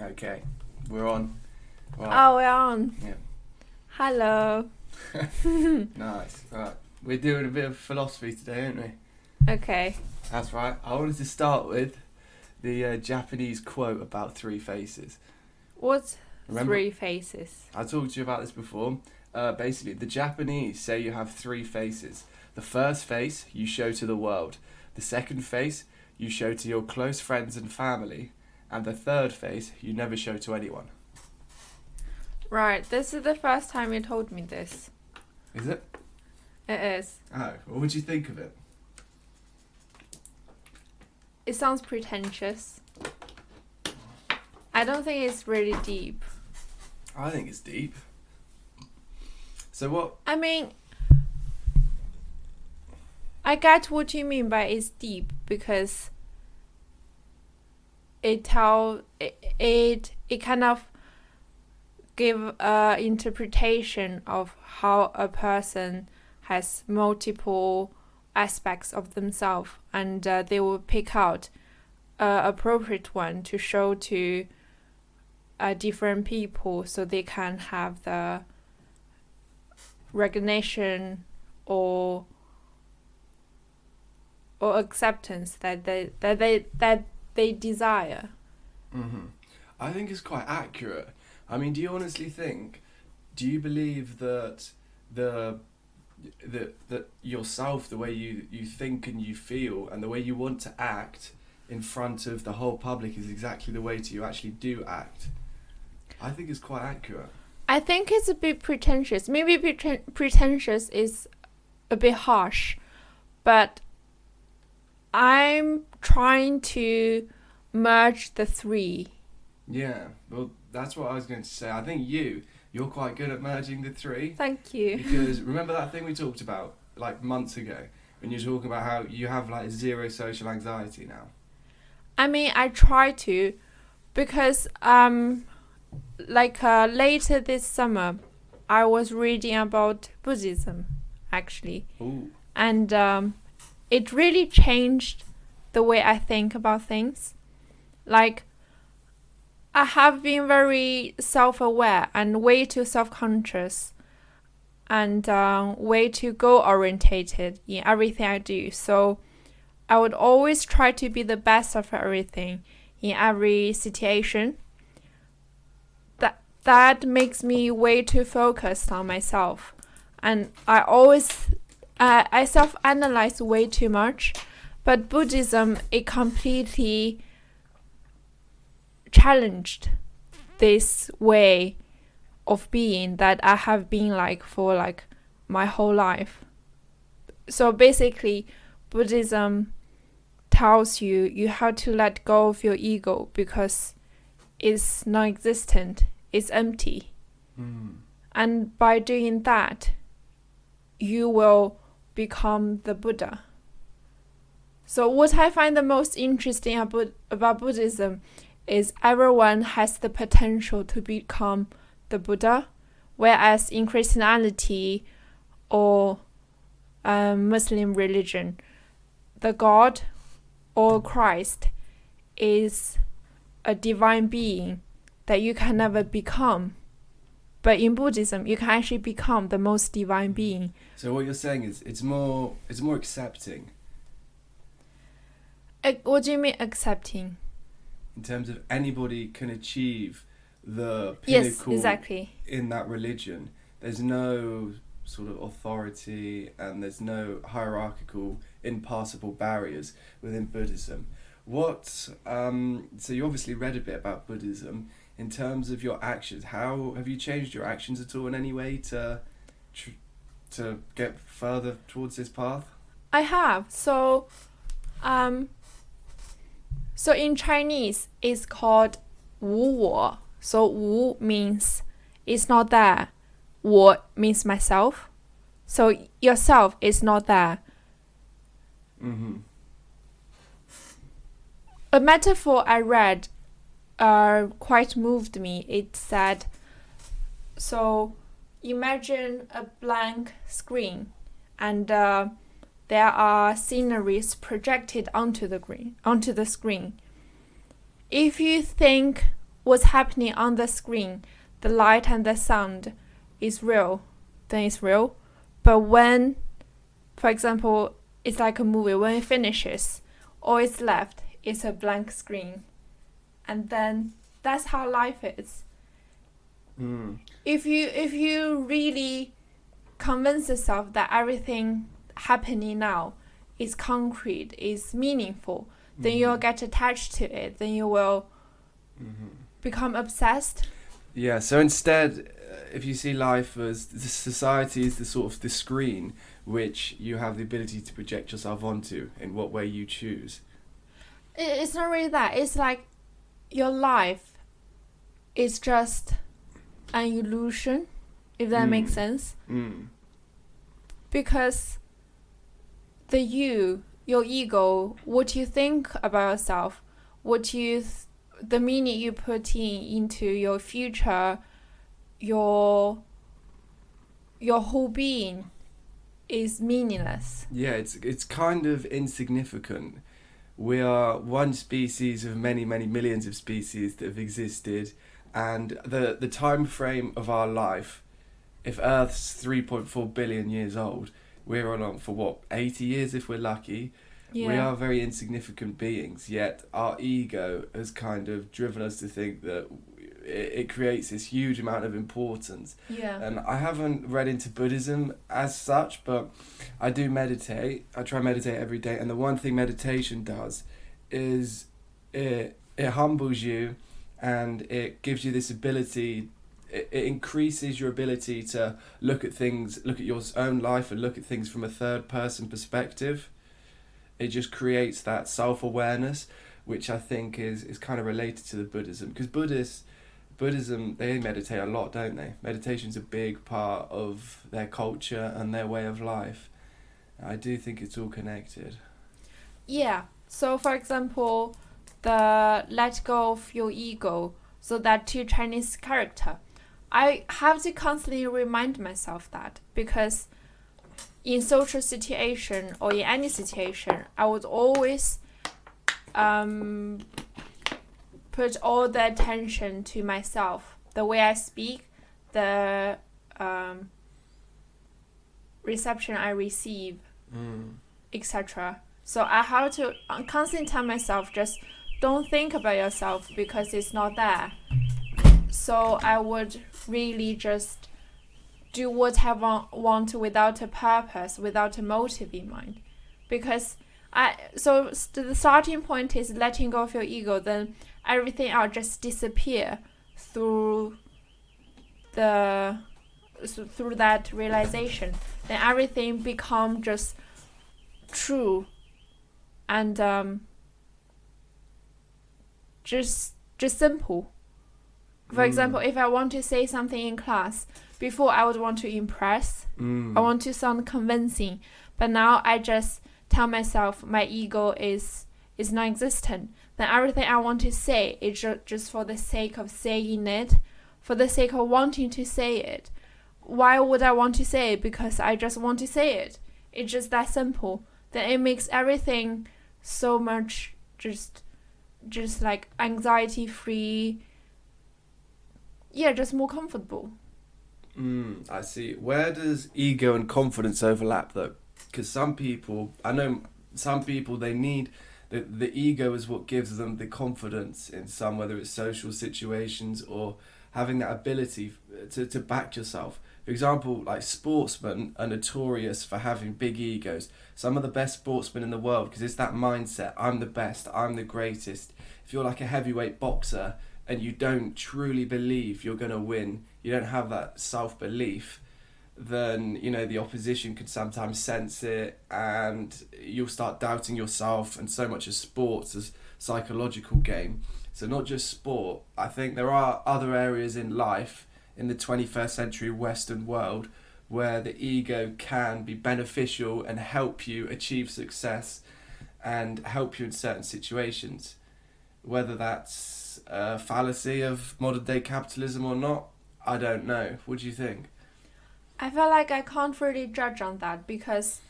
Okay, we're on. Right. Oh, we're on. Yeah. Hello. Nice. Right. We're doing a bit of philosophy today, aren't we? Okay. That's right. I wanted to start with the Japanese quote about three faces. What's Remember? three faces? I talked to you about this before. Basically, the Japanese say you have three faces. The first face you show to the world. The second face you show to your close friends and family. And the third face you never show to anyone. Right, this is the first time you told me this. Is it? It is. Oh, what would you think of it? It sounds pretentious. I don't think it's really deep. I think it's deep. So what? I mean, I get what you mean by it's deep because it kind of give a interpretation of how a person has multiple aspects of themselves, and they will pick out a appropriate one to show to different people so they can have the recognition or acceptance that they desire. Mm-hmm. I think it's quite accurate. I mean, do you believe that that yourself, the way you think and you feel and the way you want to act in front of the whole public is exactly the way you actually do act? I think it's quite accurate. I think it's a bit pretentious. Maybe pretentious is a bit harsh, but I'm trying to merge the three. Yeah, well, that's what I was going to say. I think you're quite good at merging the three. Thank you. Because remember that thing we talked about like months ago when you were talking about how you have like zero social anxiety now? I mean, I try to, because later this summer, I was reading about Buddhism, actually. Ooh. And it really changed the way I think about things. Like, I have been very self-aware and way too self-conscious and way too goal-orientated in everything I do. So I would always try to be the best of everything in every situation. That makes me way too focused on myself. And I self-analyze way too much. But Buddhism, it completely challenged this way of being that I have been for my whole life. So basically, Buddhism tells you have to let go of your ego because it's non-existent, it's empty. And by doing that, you will become the Buddha. So what I find the most interesting about Buddhism is everyone has the potential to become the Buddha, whereas in Christianity or Muslim religion, the God or Christ is a divine being that you can never become. But in Buddhism, you can actually become the most divine being. So what you're saying is it's more accepting. What do you mean accepting? In terms of anybody can achieve the Yes, pinnacle exactly. in that religion. There's no sort of authority and there's no hierarchical, impassable barriers within Buddhism. So you obviously read a bit about Buddhism. In terms of your actions, how have you changed your actions at all in any way to get further towards this path? I have. So in Chinese, it's called 无我. So 无 means it's not there. 我 means myself. So yourself is not there. Mm-hmm. A metaphor I read quite moved me. It said, so imagine a blank screen and there are sceneries projected onto the screen. If you think what's happening on the screen, the light and the sound is real, then it's real. But when, for example, it's like a movie, when it finishes, all it's left is a blank screen. And then that's how life is. If you really convince yourself that everything happening now is concrete, is meaningful, then you'll get attached to it, then you will become obsessed. Yeah, so instead, if you see life as the society is the sort of the screen which you have the ability to project yourself onto in what way you choose. It's not really that. It's like your life is just an illusion, if that makes sense. Because your ego, what you think about yourself, the meaning you put into your future, your whole being is meaningless. Yeah, it's kind of insignificant. We are one species of many, many millions of species that have existed, and the time frame of our life, if Earth's 3.4 billion years old, we're on for what, 80 years if we're lucky. Yeah. We are very insignificant beings, yet our ego has kind of driven us to think that it creates this huge amount of importance. Yeah. And I haven't read into Buddhism as such, but I do meditate. I try to meditate every day, and the one thing meditation does is it humbles you, and it gives you this ability. It increases your ability to look at your own life and look at things from a third person perspective. It just creates that self-awareness, which I think is kind of related to the Buddhism, because Buddhism, they meditate a lot, don't they? Meditation's a big part of their culture and their way of life. I do think it's all connected. Yeah. So, for example, the let go of your ego, so that two Chinese character, I have to constantly remind myself that, because in social situation or in any situation, I would always put all the attention to myself, the way I speak, the reception I receive, etc. So I have to constantly tell myself, just don't think about yourself, because it's not there. So I would really just do what I want without a purpose, without a motive in mind. Because the starting point is letting go of your ego, then everything else just disappear through that realization. Then everything become just true and just simple. For example, if I want to say something in class, before I would want to impress, I want to sound convincing, but now I just tell myself my ego is non-existent. Then everything I want to say is just for the sake of saying it, for the sake of wanting to say it. Why would I want to say it? Because I just want to say it. It's just that simple. Then it makes everything so much just like anxiety free. Yeah, just more comfortable. I see. Where does ego and confidence overlap, though? Because I know some people, they need the ego is what gives them the confidence in whether it's social situations or having that ability to back yourself. For example, like sportsmen are notorious for having big egos. Some of the best sportsmen in the world, because it's that mindset, I'm the best, I'm the greatest. If you're like a heavyweight boxer and you don't truly believe you're going to win, you don't have that self-belief, then, the opposition could sometimes sense it and you'll start doubting yourself. And so much of sports is psychological game. So not just sport. I think there are other areas in life in the 21st century Western world where the ego can be beneficial and help you achieve success and help you in certain situations. Whether that's a fallacy of modern day capitalism or not, I don't know. What do you think? I feel like I can't really judge on that, because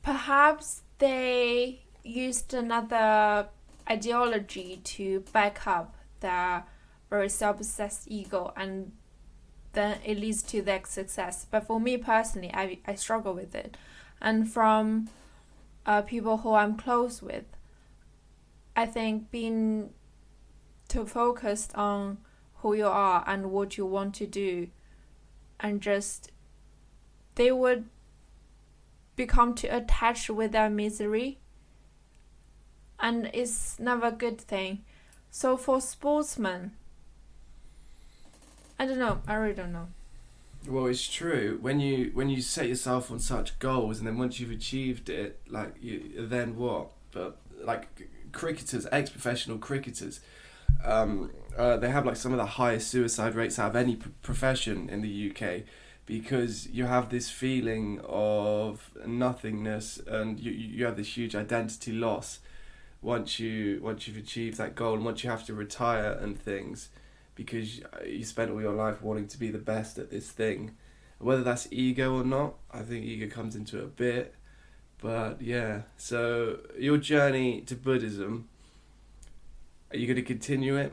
perhaps they used another ideology to back up their very self-obsessed ego, and then it leads to their success. But for me personally, I struggle with it. And from people who I'm close with, I think being too focused on who you are and what you want to do, and just they would become too attached with their misery, and it's never a good thing. So for sportsmen, I don't know. I really don't know. Well, it's true. When you set yourself on such goals, and then once you've achieved it, like then what? But like cricketers, ex-professional cricketers, they have like some of the highest suicide rates out of any profession in the UK, because you have this feeling of nothingness, and you have this huge identity loss once you've achieved that goal, and once you have to retire and things, because you spent all your life wanting to be the best at this thing. Whether that's ego or not, I think ego comes into it a bit. But yeah, so your journey to Buddhism, are you going to continue it?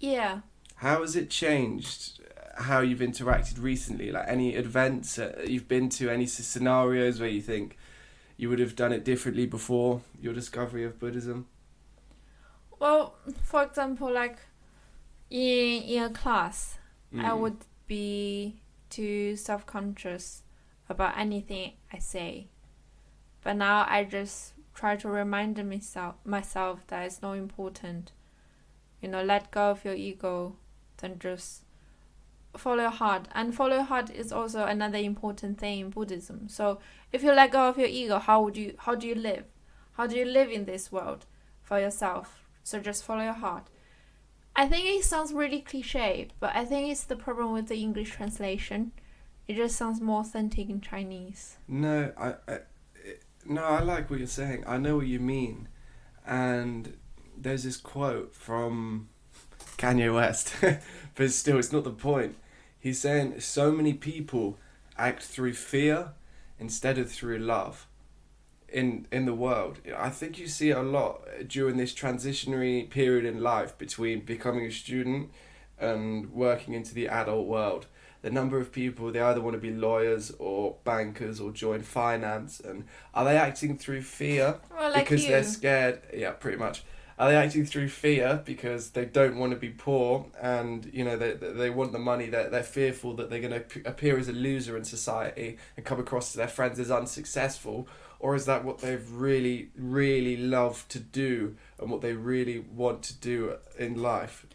Yeah. How has it changed how you've interacted recently? Like any events you've been to, any scenarios where you think you would have done it differently before your discovery of Buddhism? Well, for example, like in a class, I would be too self-conscious about anything I say. But now I just try to remind myself that it's not important. Let go of your ego, then just follow your heart. And follow your heart is also another important thing in Buddhism. So if you let go of your ego, how do you live? How do you live in this world for yourself? So just follow your heart. I think it sounds really cliche, but I think it's the problem with the English translation. It just sounds more authentic in Chinese. No, I like what you're saying. I know what you mean. And there's this quote from Kanye West, but still, it's not the point. He's saying so many people act through fear instead of through love in the world. I think you see it a lot during this transitionary period in life between becoming a student and working into the adult world. The number of people, they either want to be lawyers or bankers or join finance, and are they acting through fear because they're scared? Yeah, pretty much. Are they acting through fear because they don't want to be poor, and they want the money? They're fearful that they're going to appear as a loser in society and come across to their friends as unsuccessful? Or is that what they've really, really loved to do and what they really want to do in life?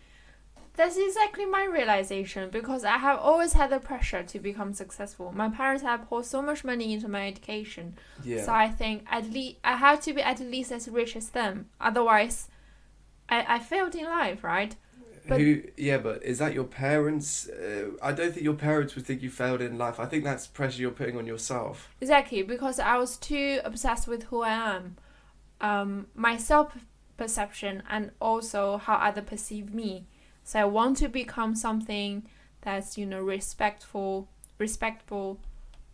That's exactly my realization, because I have always had the pressure to become successful. My parents have poured so much money into my education. Yeah. So I think I have to be at least as rich as them. Otherwise, I failed in life, right? But is that your parents? I don't think your parents would think you failed in life. I think that's pressure you're putting on yourself. Exactly, because I was too obsessed with who I am, my self-perception, and also how others perceive me. So I want to become something that's, respectful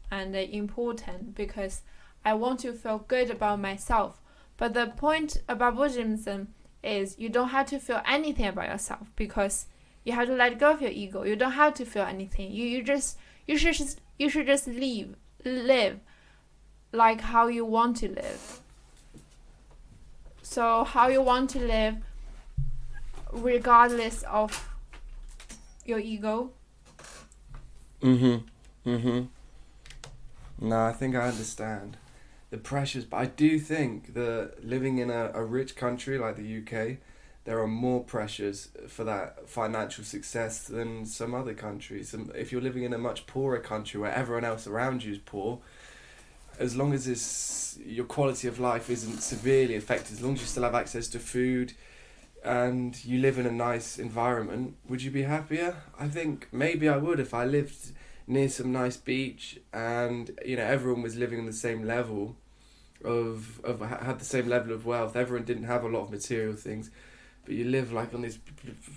and important, because I want to feel good about myself. But the point about Buddhism is you don't have to feel anything about yourself, because you have to let go of your ego. You don't have to feel anything. You should just live like how you want to live. So how you want to live, regardless of your ego. No, I think I understand the pressures, but I do think that living in a rich country like the UK, there are more pressures for that financial success than some other countries. And if you're living in a much poorer country where everyone else around you is poor, as long as your quality of life isn't severely affected, as long as you still have access to food and you live in a nice environment, would you be happier? I think maybe I would if I lived near some nice beach and everyone was living on the same level had the same level of wealth. Everyone didn't have a lot of material things, but you live like on this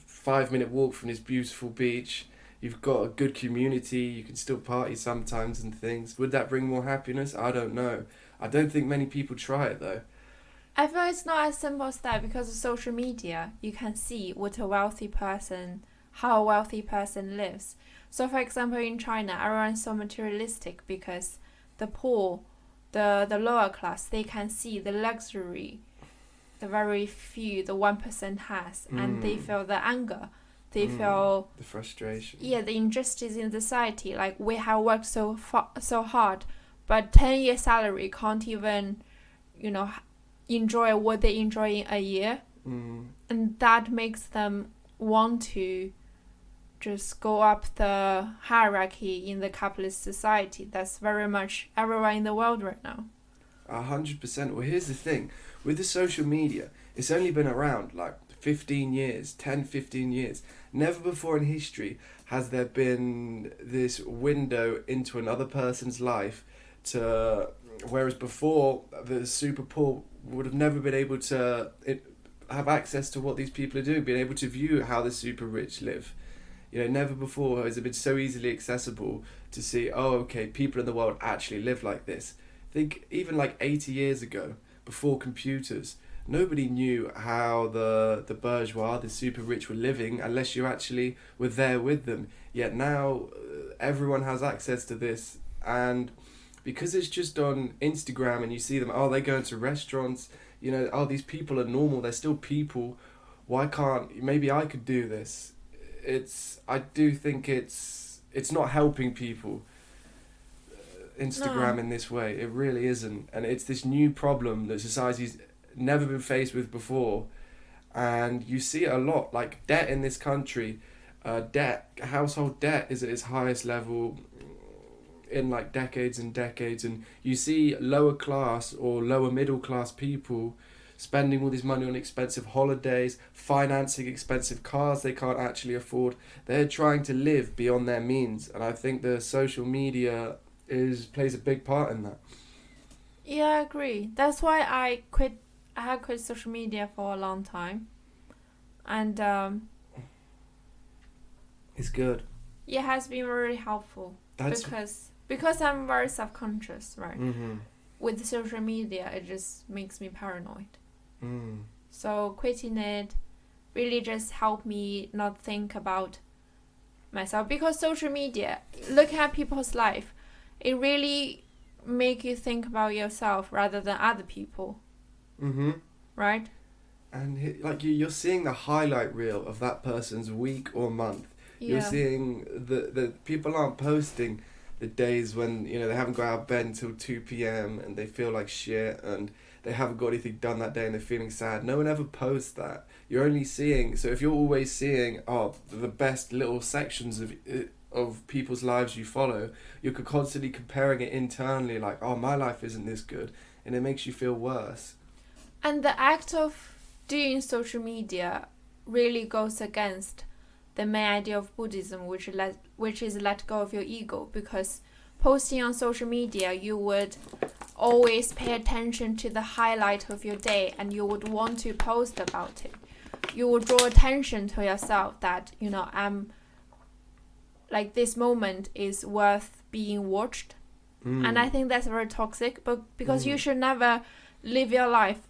5-minute walk from this beautiful beach. You've got a good community. You can still party sometimes and things. Would that bring more happiness? I don't know. I don't think many people try it though. I feel it's not as simple as that because of social media. You can see how a wealthy person lives. So, for example, in China, everyone's so materialistic because the poor, the lower class, they can see the luxury, the very few, the 1% has, and they feel the anger. They feel the frustration. Yeah, the injustice in society. Like, we have worked so hard, but 10-year salary can't even, enjoy what they enjoy in a year. And that makes them want to just go up the hierarchy in the capitalist society. That's very much everywhere in the world right now. 100%. Well, here's the thing. With the social media, it's only been around like 15 years, 10, 15 years. Never before in history has there been this window into another person's life whereas before the super poor would have never been able to have access to what these people are doing, being able to view how the super rich live. Never before has it been so easily accessible to see, people in the world actually live like this. Think even like 80 years ago, before computers, nobody knew how the bourgeois, the super rich, were living unless you actually were there with them. Yet now everyone has access to this, and because it's just on Instagram and you see them, they go into restaurants, these people are normal, they're still people. Why can't, maybe I could do this? I do think it's not helping people, Instagram in this way. It really isn't. And it's this new problem that society's never been faced with before. And you see it a lot, like debt in this country. Household debt is at its highest level in like decades and decades. And you see lower class or lower middle class people spending all this money on expensive holidays, financing expensive cars they can't actually afford. They're trying to live beyond their means, and I think the social media plays a big part in that. Yeah, I agree. That's why I had quit social media for a long time, and it's good. It has been really helpful because I'm very self-conscious, right? With social media, it just makes me paranoid. So quitting it really just helped me not think about myself, because social media, looking at people's life, it really make you think about yourself rather than other people. Right? And like you're seeing the highlight reel of that person's week or month. You're seeing the people aren't posting the days when they haven't got out of bed until 2 p.m. and they feel like shit and they haven't got anything done that day and they're feeling sad. No one ever posts that. You're only seeing, so if you're always seeing the best little sections of people's lives you follow, you're constantly comparing it internally, like, my life isn't this good, and it makes you feel worse. And the act of doing social media really goes against the main idea of Buddhism, which is let go of your ego, because posting on social media, you would always pay attention to the highlight of your day and you would want to post about it. You would draw attention to yourself that, I'm like, this moment is worth being watched. And I think that's very toxic, but because you should never live your life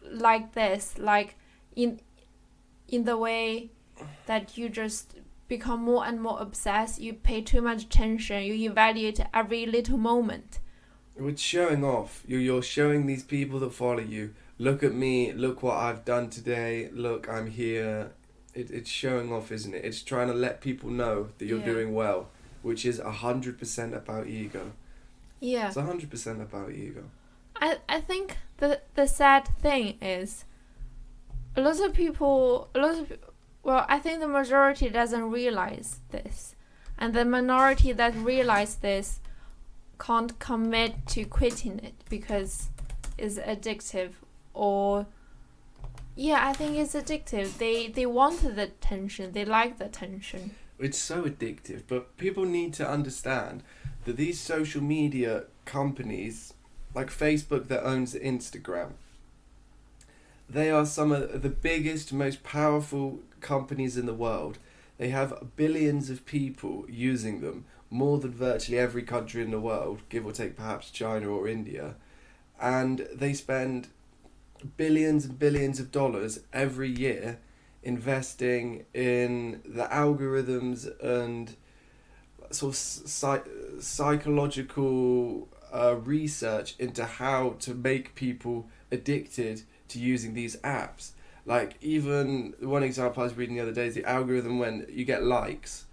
like this, like in the way that you just become more and more obsessed, you pay too much attention, you evaluate every little moment. It's showing off. You're showing these people that follow you, look at me, look what I've done today, look, I'm here. It's showing off, isn't it? It's trying to let people know that you're doing well, which is 100% about ego. Yeah. It's 100% about ego. I think the sad thing is a lot of people, I think the majority doesn't realize this. And the minority that realize this can't commit to quitting it because it's addictive, or I think it's addictive. They want the attention, they like the attention. It's so addictive, but people need to understand that these social media companies, like Facebook that owns Instagram, they are some of the biggest, most powerful companies in the world. They have billions of people using them, more than virtually every country in the world, give or take perhaps China or India. And they spend billions and billions of dollars every year investing in the algorithms and sort of psychological research into how to make people addicted to using these apps. Like, even one example I was reading the other day is the algorithm when you get likes.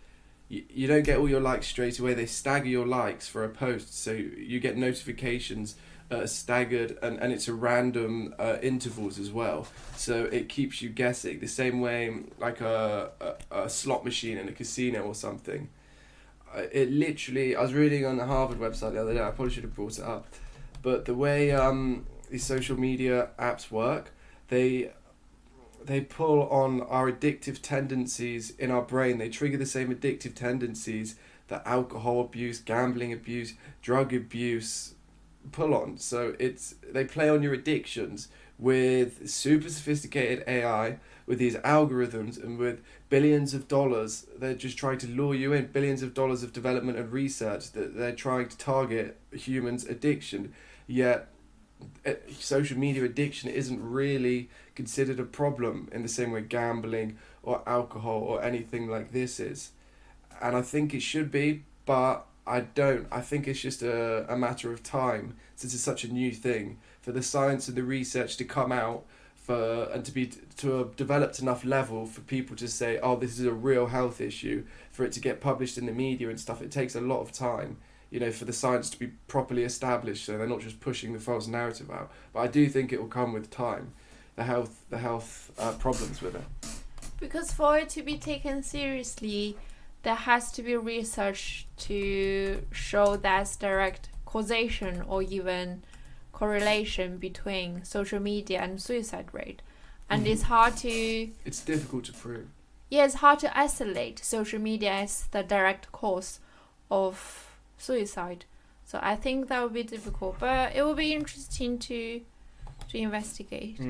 You don't get all your likes straight away. They stagger your likes for a post, so you get notifications staggered, and it's a random intervals as well. So it keeps you guessing. The same way like a slot machine in a casino or something. It literally, I was reading on the Harvard website the other day, I probably should have brought it up, but the way these social media apps work, they pull on our addictive tendencies in our brain. They trigger the same addictive tendencies that alcohol abuse, gambling abuse, drug abuse pull on. So they play on your addictions with super sophisticated AI, with these algorithms, and with billions of dollars. They're just trying to lure you in, billions of dollars of development and research that they're trying to target humans' addiction. Yet social media addiction isn't really considered a problem in the same way gambling or alcohol or anything like this is. And I think it should be, but I don't. I think it's just a matter of time, since it's such a new thing, for the science and the research to come out, and to have developed enough level for people to say, oh, this is a real health issue, for it to get published in the media and stuff. It takes a lot of time, for the science to be properly established, so they're not just pushing the false narrative out. But I do think it will come with time, the health problems with it. Because for it to be taken seriously, there has to be research to show there's direct causation or even correlation between social media and suicide rate. And it's hard to... It's difficult to prove. Yeah, it's hard to isolate social media as the direct cause of suicide. So I think that would be difficult, but it will be interesting to investigate.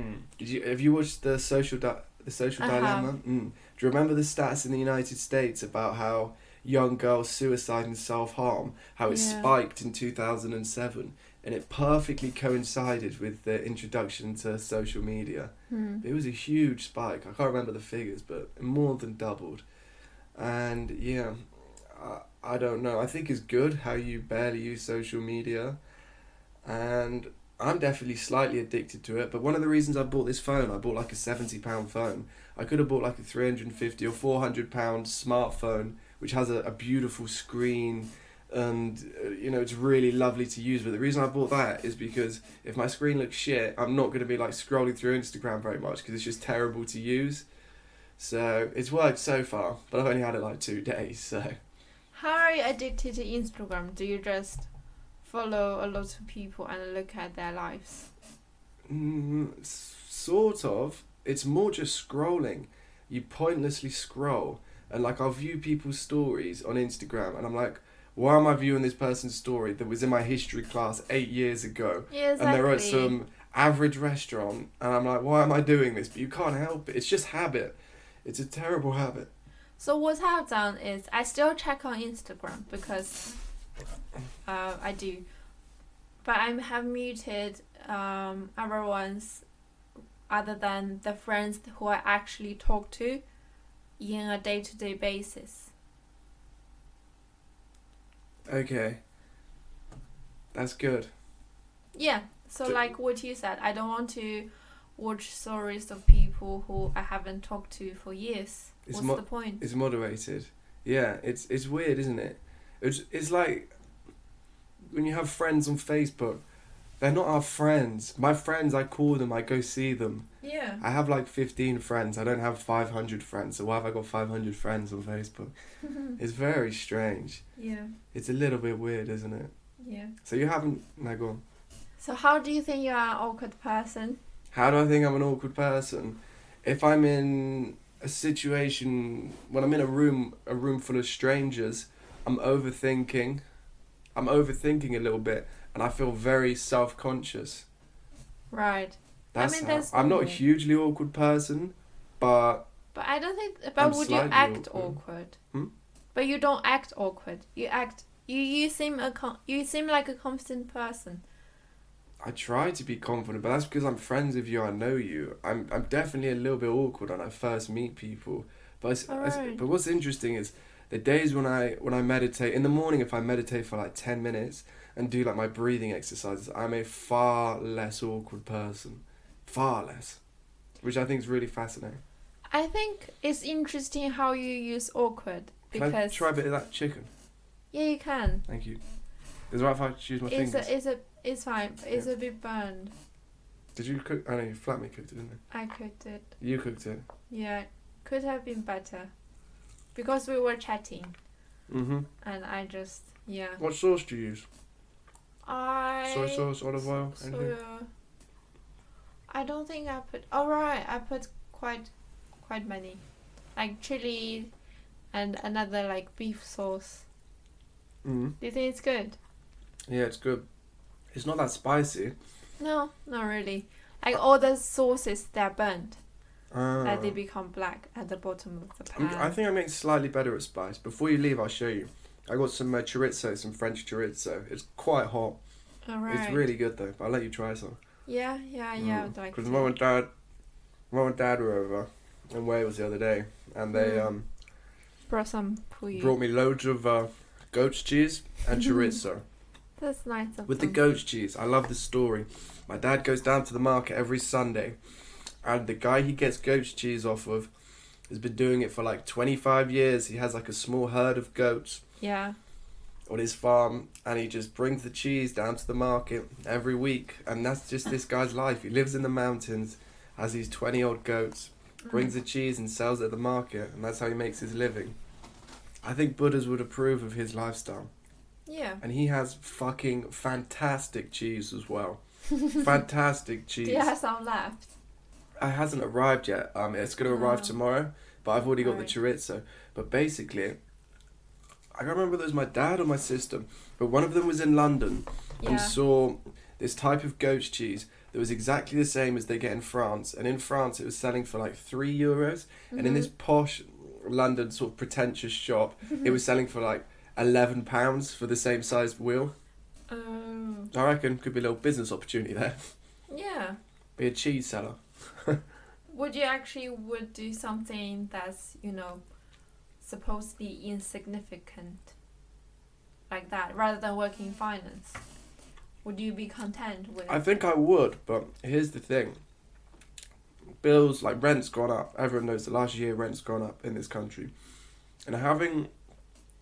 Have you watched the social dilemma? Do you remember the stats in the United States about how young girls' suicide and self-harm, how it spiked in 2007, and it perfectly coincided with the introduction to social media. It was a huge spike. I can't remember the figures, but it more than doubled. And yeah, I don't know. I think it's good how you barely use social media, and I'm definitely slightly addicted to it. But one of the reasons I bought this phone, I bought like a £70 phone. I could have bought like a £350 or £400 smartphone, which has a beautiful screen, and it's really lovely to use. But the reason I bought that is because if my screen looks shit, I'm not going to be like scrolling through Instagram very much, because it's just terrible to use. So it's worked so far, but I've only had it like 2 days. So how are you addicted to Instagram? Do you just follow a lot of people and look at their lives? Sort of. It's more just scrolling. You pointlessly scroll, and like I'll view people's stories on Instagram, and I'm like, why am I viewing this person's story that was in my history class 8 years ago? Yeah, exactly. And they're at some average restaurant, and I'm like, why am I doing this? But you can't help it. It's just habit. It's a terrible habit. So what I've done is I still check on Instagram because I do, but I have muted other ones other than the friends who I actually talk to in a day-to-day basis. Okay. That's good. Yeah, so like what you said, I don't want to watch stories of people who I haven't talked to for years. What's the point? It's moderated. Yeah, it's weird, isn't it? It's like when you have friends on Facebook, they're not our friends. My friends, I call them, I go see them. Yeah. I have like 15 friends. I don't have 500 friends. So why have I got 500 friends on Facebook? It's very strange. Yeah. It's a little bit weird, isn't it? Yeah. So you haven't... No, go on. So how do you think you are an awkward person? How do I think I'm an awkward person? If I'm in a situation, when I'm in a room full of strangers, I'm overthinking a little bit, and I feel very self-conscious. Right. I'm not a hugely awkward person, but I don't think. But would you act awkward? But you don't act awkward. You act. You seem like a confident person. I try to be confident, but that's because I'm friends with you. I know you. I'm definitely a little bit awkward when I first meet people. Alright. But what's interesting is the days when I meditate in the morning. If I meditate for like 10 minutes and do like my breathing exercises, I'm a far less awkward person, far less, which I think is really fascinating. I think it's interesting how you use awkward Can I because try a bit of that chicken? yeah, you can. Thank you. Is it right if I choose my fingers? It's fine. But it's Yeah. a bit burned. Did you cook? I know your flatmate cooked it, didn't I cooked it. they? You cooked it. Yeah, could have been better because we were chatting Mhm. and I just yeah. What sauce do you use? I Soy sauce, olive oil, anything? so I don't think I put. Alright, I put quite many, like chili, and another like beef sauce. Mhm. Do you think it's good? Yeah, it's good. It's not that spicy. No, not really. Like all the sauces, they're burnt. Ah. They become black at the bottom of the I pan. think I make slightly better at spice. Before you leave, I'll show you. I got some chorizo, some French chorizo. It's quite hot. Alright. It's really good though. But I'll let you try some. Yeah. I'd like Because to. mum and dad were over in Wales the other day, and they Brought some for you. brought me loads of goat's cheese and chorizo. That's nice of With the them. goat's cheese, I love the story. My dad goes down to the market every Sunday, and the guy he gets goat's cheese off of has been doing it for like 25 years. He has like a small herd of goats Yeah. on his farm, and he just brings the cheese down to the market every week, and that's just this guy's life. He lives in the mountains, has these 20-odd goats, brings the cheese and sells it at the market, and that's how he makes his living. I think Buddhas would approve of his lifestyle. Yeah. And he has fucking fantastic cheese as well. Fantastic cheese. Do you have some left? It hasn't arrived yet. It's going to arrive Oh. tomorrow, but I've already got Right. the chorizo. But basically, I can't remember if it was my dad or my sister, but one of them was in London Yeah. and saw this type of goat's cheese that was exactly the same as they get in France. And in France, it was selling for like €3. And in this posh London sort of pretentious shop, it was selling for like £11 for the same sized wheel. Oh. I reckon could be a little business opportunity there. Yeah. Be a cheese seller. Would you actually would do something that's, supposedly insignificant like that rather than working in finance? Would you be content with I think I would, but here's the thing. Bills, like rent's gone up. Everyone knows the last year rent's gone up in this country. And having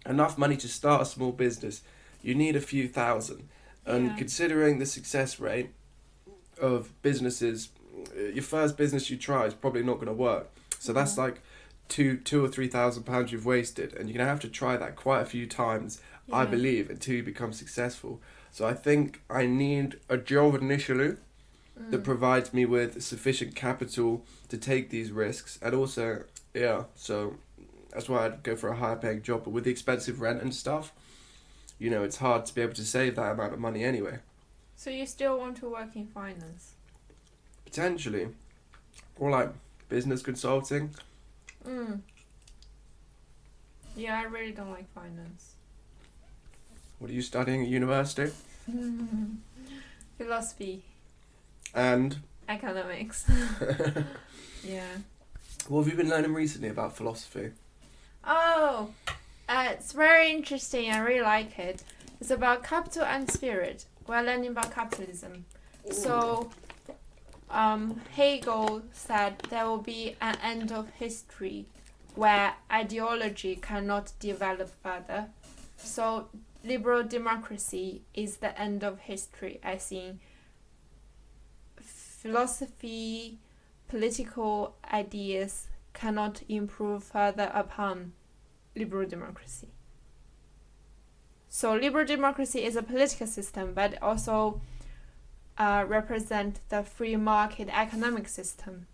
enough money to start a small business, you need a few thousand. And Yeah. considering the success rate of businesses, your first business you try is probably not going to work. So that's Yeah. like two or £3,000 you've wasted, and you're gonna have to try that quite a few times, I Yeah. believe, until you become successful. So I think I need a job initially that provides me with sufficient capital to take these risks, and also so that's why I'd go for a higher paying job. But with the expensive rent and stuff, it's hard to be able to save that amount of money anyway. So you still want to work in finance? Potentially, or like business consulting. Yeah, I really don't like finance. What are you studying at university? Philosophy, And economics. Yeah. what have you been learning recently about philosophy? Oh, it's very interesting. I really like it. It's about capital and spirit. We're learning about capitalism. So, Hegel said there will be an end of history where ideology cannot develop further. So, liberal democracy is the end of history, as in philosophy, political ideas cannot improve further upon liberal democracy. So liberal democracy is a political system, but also represent the free market economic system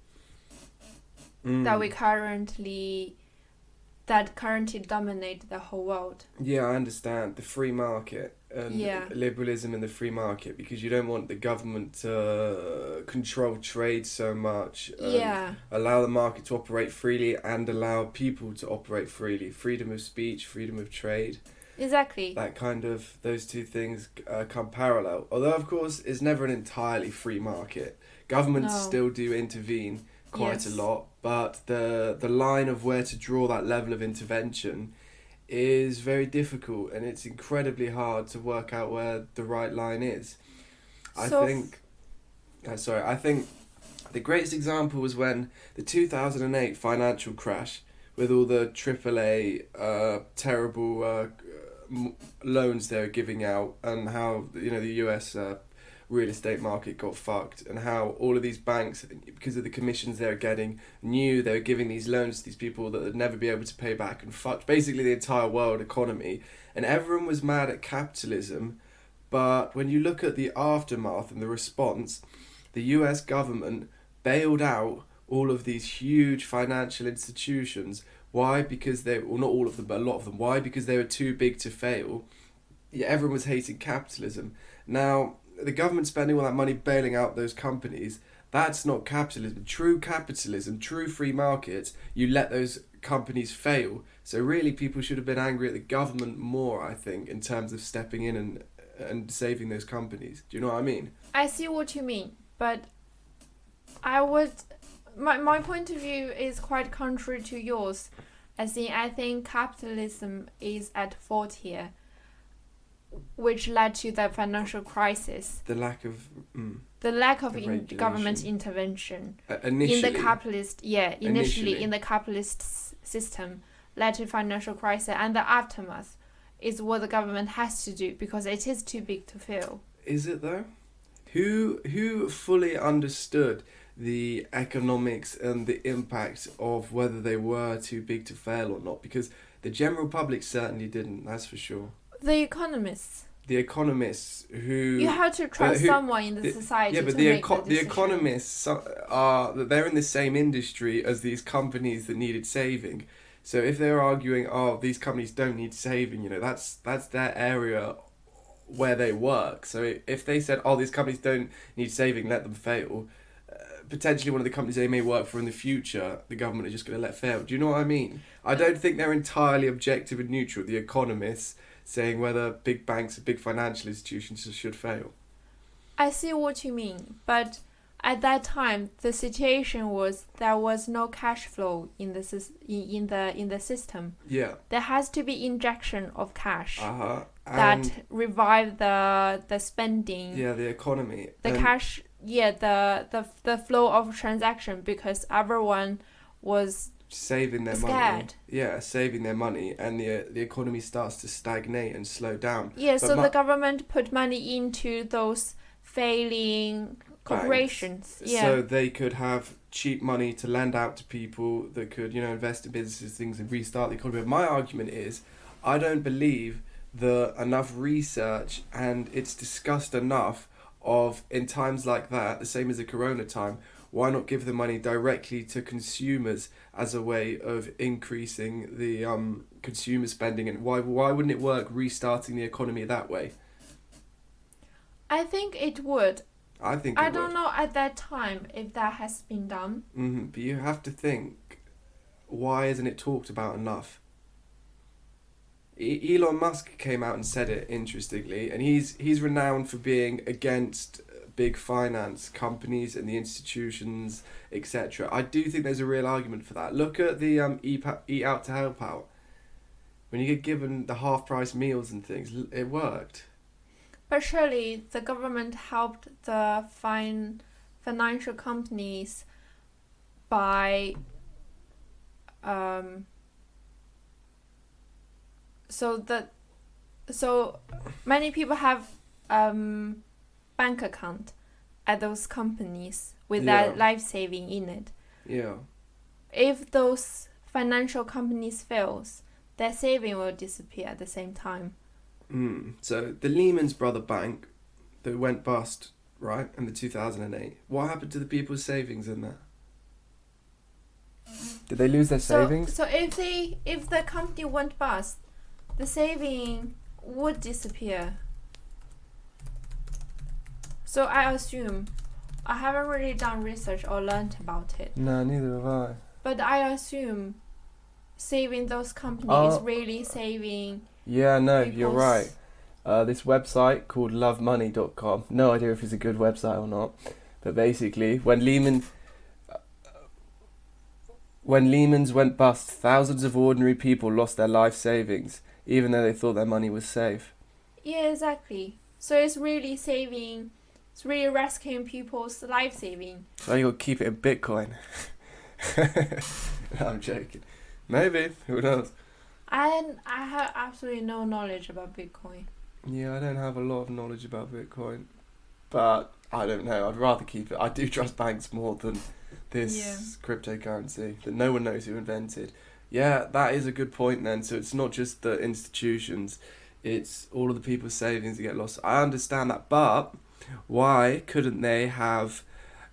that currently dominate the whole world. Yeah, I understand the free market and Yeah. liberalism in the free market, because you don't want the government to control trade so much. Yeah. Allow the market to operate freely and allow people to operate freely. Freedom of speech, freedom of trade. Exactly. that kind of, those two things come parallel. Although, of course, it's never an entirely free market. Governments No. still do intervene quite Yes. a lot, but the line of where to draw that level of intervention is very difficult, and it's incredibly hard to work out where the right line is. I think the greatest example was when the 2008 financial crash, with all the AAA terrible loans they were giving out, and how the US real estate market got fucked, and how all of these banks, because of the commissions they were getting, knew they were giving these loans to these people that would never be able to pay back, and fucked basically the entire world economy. And everyone was mad at capitalism, but when you look at the aftermath and the response, the US government bailed out all of these huge financial institutions. Why? Because they, well, not all of them, but a lot of them. Why? Because they were too big to fail. Yeah, everyone was hating capitalism. Now, the government spending all that money bailing out those companies, that's not capitalism. True capitalism, true free markets, you let those companies fail. So really, people should have been angry at the government more, I think, in terms of stepping in and saving those companies. Do you know what I mean? I see what you mean, but my point of view is quite contrary to yours. I think capitalism is at fault here, which led to the financial crisis. The lack of Government intervention initially, in the capitalist, initially in the capitalist system led to financial crisis, and the aftermath is what the government has to do because it is too big to fail. Is it though? Who fully understood the economics and the impact of whether they were too big to fail or not? Because the general public certainly didn't, that's for sure. The economists who... You have to trust someone in the society to make the decision. The economists they're in the same industry as these companies that needed saving. So if they're arguing, oh, these companies don't need saving, that's their area where they work. So if they said, oh, these companies don't need saving, let them fail, potentially one of the companies they may work for in the future, the government is just going to let fail. Do you know what I mean? I don't think they're entirely objective and neutral, the economists, saying whether big banks and big financial institutions should fail. I see what you mean, but at that time the situation was there was no cash flow in the system. Yeah. There has to be injection of cash. That revive the spending. Yeah, the economy. The cash. Yeah, the flow of transaction, because everyone was saving their scared. Money. Yeah, saving their money, and the economy starts to stagnate and slow down. Yeah, so the government put money into those failing corporations. Banks, yeah. So they could have cheap money to lend out to people that could, invest in businesses, things, and restart the economy. But my argument is, I don't believe that enough research, and it's discussed enough of, in times like that, the same as the corona time, why not give the money directly to consumers as a way of increasing the consumer spending? And why wouldn't it work restarting the economy that way? I think it would. I don't know at that time if that has been done. Mm-hmm. But you have to think, why isn't it talked about enough? Elon Musk came out and said it, interestingly, and he's renowned for being against big finance companies and the institutions, etc. I do think there's a real argument for that. Look at the Eat Out to Help Out. When you get given the half-price meals and things, it worked. But surely the government helped the financial companies by so many people have bank account at those companies with that life saving in it. Yeah. If those financial companies fails, their saving will disappear at the same time. So the Lehman Brothers Bank that went bust, right, in the 2008, what happened to the people's savings in there? Did they lose their savings? So if the company went bust, the saving would disappear. So I assume, I haven't really done research or learned about it. No, neither have I. But I assume saving those companies is really saving Yeah, no, you're right. people's. This website called lovemoney.com. No idea if it's a good website or not. But basically, when Lehman's went bust, thousands of ordinary people lost their life savings, even though they thought their money was safe. Yeah, exactly. So it's really rescuing people's life saving. So you got to keep it in Bitcoin. No, I'm joking. Maybe, who knows? And I have absolutely no knowledge about Bitcoin. Yeah, I don't have a lot of knowledge about Bitcoin. But I don't know, I'd rather keep it. I do trust banks more than this cryptocurrency that no one knows who invented. Yeah, that is a good point then. So it's not just the institutions, it's all of the people's savings that get lost. I understand that, but why couldn't they have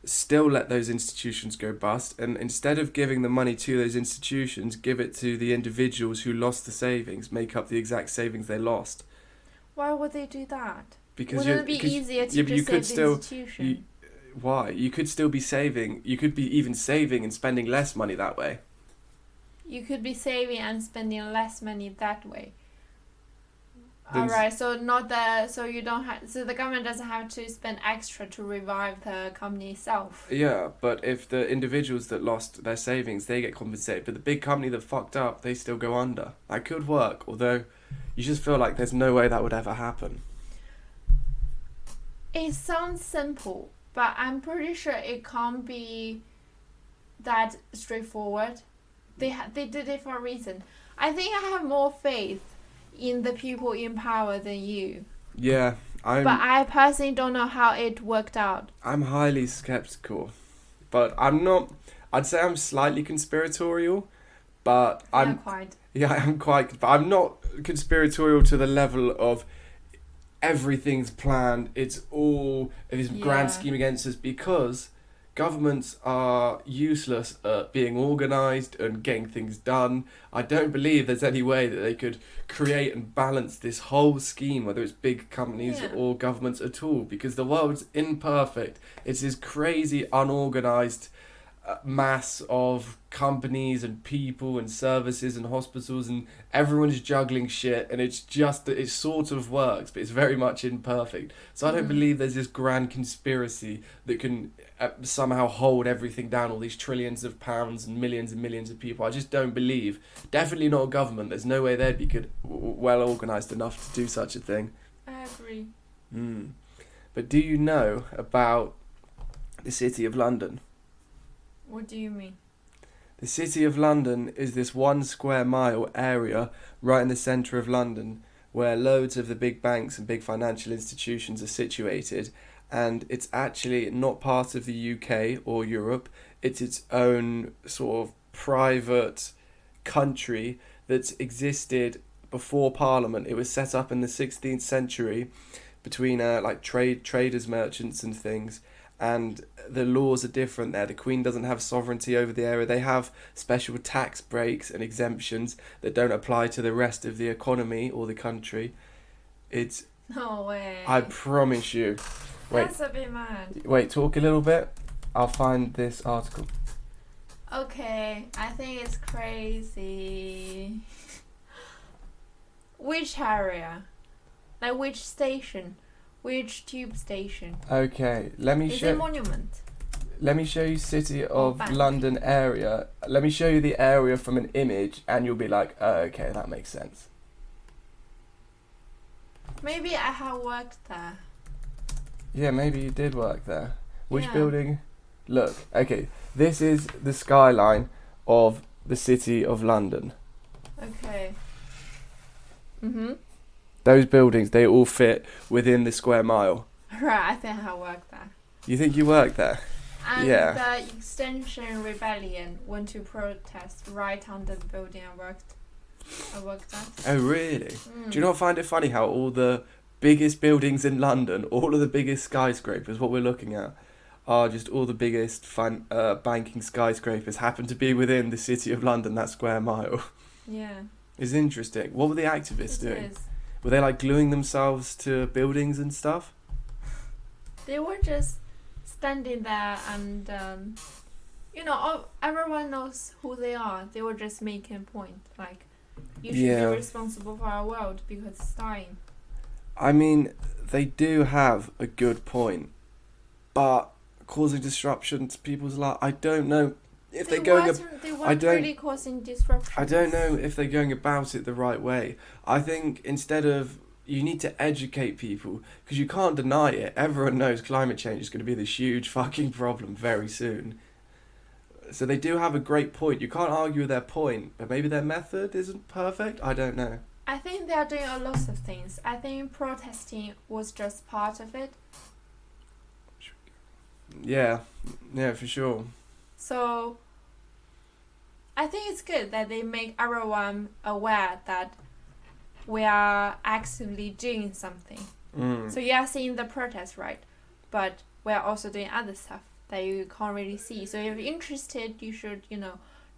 still let those institutions go bust, and instead of giving the money to those institutions, give it to the individuals who lost the savings, make up the exact savings they lost? Why would they do that? Because Wouldn't it be easier to just save the institution? Why? You could still be saving. You could be even saving and spending less money that way. You could be saving and spending less money that way. Then Alright, so the government doesn't have to spend extra to revive the company itself. Yeah, but if the individuals that lost their savings, they get compensated, but the big company that fucked up, they still go under. That could work, although you just feel like there's no way that would ever happen. It sounds simple, but I'm pretty sure it can't be that straightforward. They did it for a reason. I think I have more faith in the people in power than you. Yeah, But I personally don't know how it worked out. I'm highly skeptical, but I'm not. I'd say I'm slightly conspiratorial, but I'm quite. Yeah, I am quite, but I'm not conspiratorial to the level of everything's planned. It's all this grand scheme against us, because governments are useless at being organised and getting things done. I don't believe there's any way that they could create and balance this whole scheme, whether it's big companies or governments at all, because the world's imperfect. It's this crazy, unorganised mass of companies and people and services and hospitals, and everyone's juggling shit, and it sort of works, but it's very much imperfect. So I don't believe there's this grand conspiracy that can somehow hold everything down, all these trillions of pounds and millions of people. I just don't believe. Definitely not a government. There's no way they'd be well organised enough to do such a thing. I agree. But do you know about the City of London? What do you mean? The City of London is this 1 square mile area right in the centre of London, where loads of the big banks and big financial institutions are situated, and it's actually not part of the UK or Europe. It's its own sort of private country that's existed before Parliament. It was set up in the 16th century between traders, merchants and things, and the laws are different there. The Queen doesn't have sovereignty over the area. They have special tax breaks and exemptions that don't apply to the rest of the economy or the country. It's... No way. I promise you. Wait. That's a bit mad. Wait, talk a little bit. I'll find this article. Okay, I think it's crazy. Which area? Like which station? Which tube station? Okay, let me Is it monument? Let me show you City of bank? London area. Let me show you the area from an image, and you'll be like, oh, okay, that makes sense. Maybe I have worked there. Yeah, maybe you did work there. Which building? Look, okay, this is the skyline of the City of London. Okay. Those buildings, they all fit within the square mile. Right, I think I worked there. You think you worked there? And Yeah. the Extinction Rebellion went to protest right under the building I worked at. Oh, really? Do you not find it funny how all the biggest buildings in London, all of the biggest skyscrapers, what we're looking at, are just all the biggest banking skyscrapers happen to be within the City of London, that square mile? Yeah. It's interesting. What were the activists doing? Is. Were they like gluing themselves to buildings and stuff? They were just standing there and, everyone knows who they are. They were just making a point. Like, You should be responsible for our world because it's dying. I mean, they do have a good point, but causing disruption to people's lives, I don't know if They they're going. weren't really causing disruption. I don't know if they're going about it the right way. I think instead of, you need to educate people, because you can't deny it. Everyone knows climate change is going to be this huge fucking problem very soon. So they do have a great point. You can't argue with their point, but maybe their method isn't perfect. I don't know. I think they are doing a lot of things. I think protesting was just part of it. Yeah, for sure. So I think it's good that they make everyone aware that we are actively doing something. So you are seeing the protest, right? But we are also doing other stuff that you can't really see. So if you're interested, you should,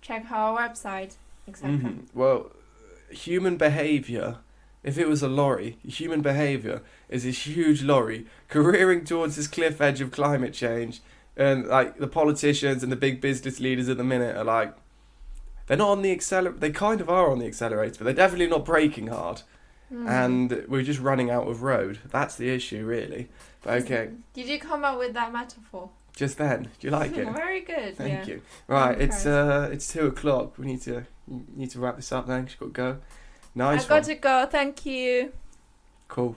check our website, etc. Well, human behaviour, if it was a lorry, human behaviour is this huge lorry careering towards this cliff edge of climate change, and like the politicians and the big business leaders at the minute are like, they're not on the accelerator. They kind of are on the accelerator, but they're definitely not braking hard. And we're just running out of road. That's the issue, really. But okay. Did you come up with that metaphor? Just then. Do you like it? Very good. Thank you. Right, it's 2:00. We need to wrap this up then. 'Cause you've got to go. Nice. I got to go. Thank you. Cool.